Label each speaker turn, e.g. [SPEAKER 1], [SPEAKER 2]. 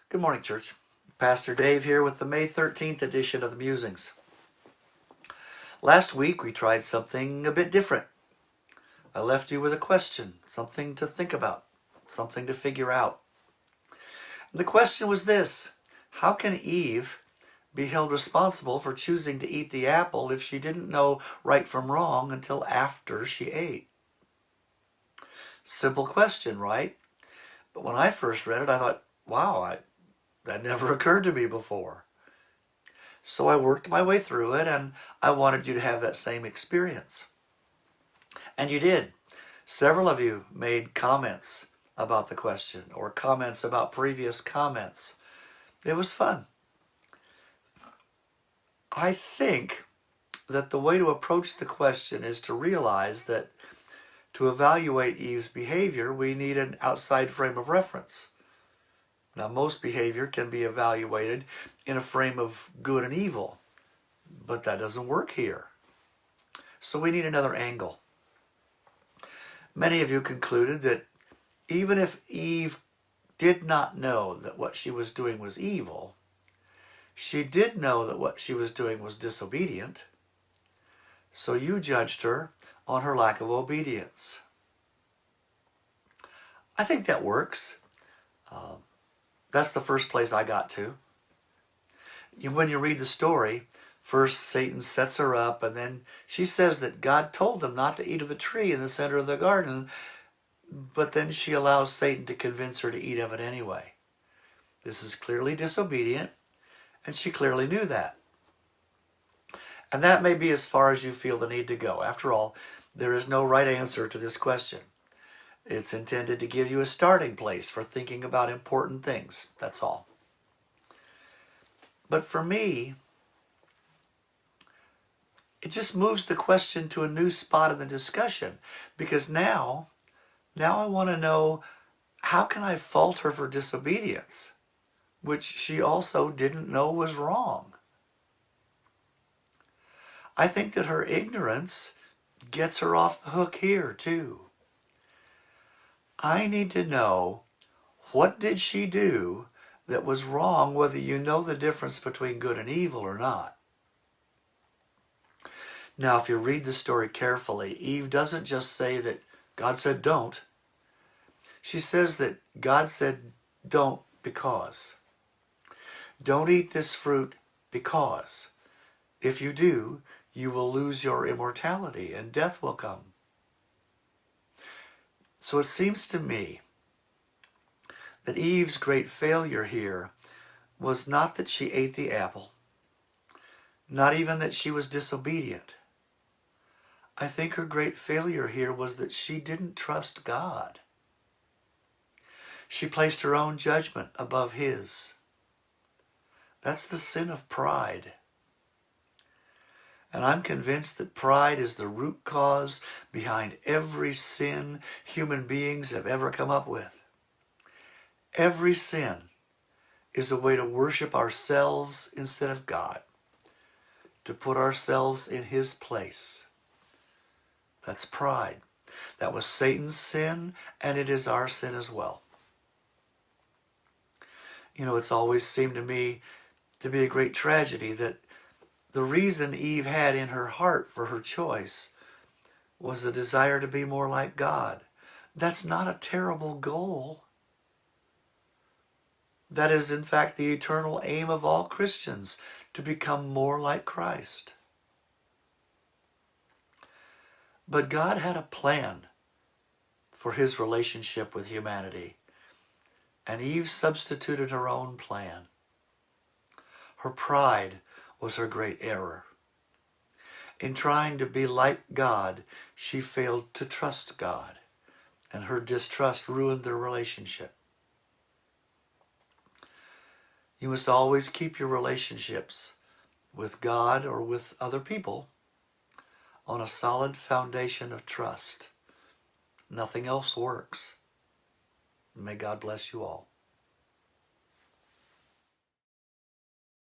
[SPEAKER 1] Good morning, church. Pastor Dave here with the May 13th edition of the Musings. Last week we tried something a bit different. I left you with a question, something to think about, something to figure out. The question was this: how can Eve be held responsible for choosing to eat the apple if she didn't know right from wrong until after she ate? Simple question, right? But when I first read it, I thought, wow, that never occurred to me before. So I worked my way through it, and I wanted you to have that same experience. And you did. Several of you made comments about the question or comments about previous comments. It was fun. I think that the way to approach the question is to realize that to evaluate Eve's behavior, we need an outside frame of reference. Now, most behavior can be evaluated in a frame of good and evil, but that doesn't work here. So we need another angle. Many of you concluded that even if Eve did not know that what she was doing was evil, she did know that what she was doing was disobedient, so you judged her on her lack of obedience. I think that works. That's the first place I got to. When you read the story, first Satan sets her up, and then she says that God told them not to eat of the tree in the center of the garden, but then she allows Satan to convince her to eat of it anyway. This is clearly disobedient, and she clearly knew that. And that may be as far as you feel the need to go. After all, there is no right answer to this question. It's intended to give you a starting place for thinking about important things. That's all. But for me, it just moves the question to a new spot in the discussion, because now I want to know, how can I fault her for disobedience, which she also didn't know was wrong? I think that her ignorance gets her off the hook here too. I need to know, what did she do that was wrong, whether you know the difference between good and evil or not? Now, if you read the story carefully, Eve doesn't just say that God said don't. She says that God said don't because. Don't eat this fruit because. If you do, you will lose your immortality and death will come. So it seems to me that Eve's great failure here was not that she ate the apple, not even that she was disobedient. I think her great failure here was that she didn't trust God. She placed her own judgment above His. That's the sin of pride. And I'm convinced that pride is the root cause behind every sin human beings have ever come up with. Every sin is a way to worship ourselves instead of God, to put ourselves in His place. That's pride. That was Satan's sin, and it is our sin as well. You know, it's always seemed to me to be a great tragedy that the reason Eve had in her heart for her choice was the desire to be more like God. That's not a terrible goal. That is, in fact, the eternal aim of all Christians, to become more like Christ. But God had a plan for His relationship with humanity, and Eve substituted her own plan. Her pride was her great error. In trying to be like God, she failed to trust God, and her distrust ruined their relationship. You must always keep your relationships with God or with other people on a solid foundation of trust. Nothing else works. May God bless you all.